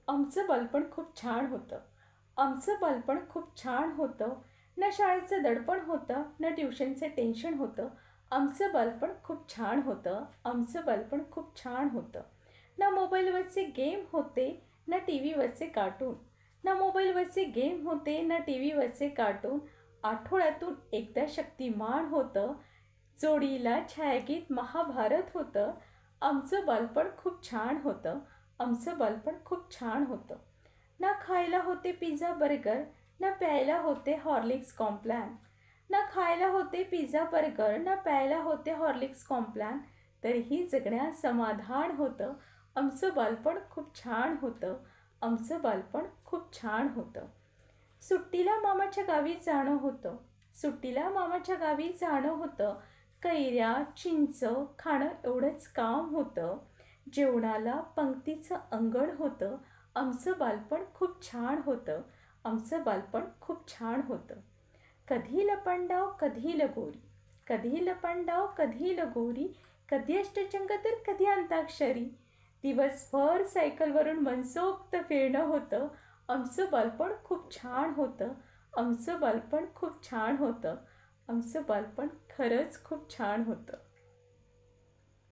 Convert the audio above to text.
आमचं बालपण खूप छान होतं. आमचं बालपण खूप छान होतं. ना शाळेचं दडपण होतं, ना ट्युशनचं टेन्शन होतं. आमचं बालपण खूप छान होतं. आमचं बालपण खूप छान होतं. ना मोबाईलवरचे गेम होते, ना टी व्हीवरचे कार्टून. ना मोबाईलवरचे गेम होते, ना टी व्हीवरचे कार्टून. आठवड्यातून एकदा शक्तिमान होतं. जोडीला छायागीत महाभारत होतं. आमचं बालपण खूप छान होतं. आमचं बालपण खूप छान होतं. ना खायला होते पिझ्झा बर्गर, ना प्यायला होते हॉर्लिक्स कॉम्प्लॅन. ना खायला होते पिझ्झा बर्गर, ना प्यायला होते हॉर्लिक्स कॉम्प्लॅन. तरीही जगण्यात समाधान होतं. आमचं बालपण खूप छान होतं. आमचं बालपण खूप छान होतं. सुट्टीला मामाच्या गावी जाणं होतं. सुट्टीला मामाच्या गावी जाणं होतं. कैऱ्या चिंच खाणं एवढंच काम होतं. जेवणाला पंक्तीचं अंगण होतं. आमचं बालपण खूप छान होतं. आमचं बालपण खूप छान होतं. कधी लपंडाव कधी लगोरी, कधी लपंडाव कधी लगोरी, कधी अष्टचंग तर कधी अंताक्षरी. दिवसभर सायकलवरून मनसोक्त फिरणं होतं. आमचं बालपण खूप छान होतं. आमचं बालपण खूप छान होतं. आमचं बालपण खरंच खूप छान होतं.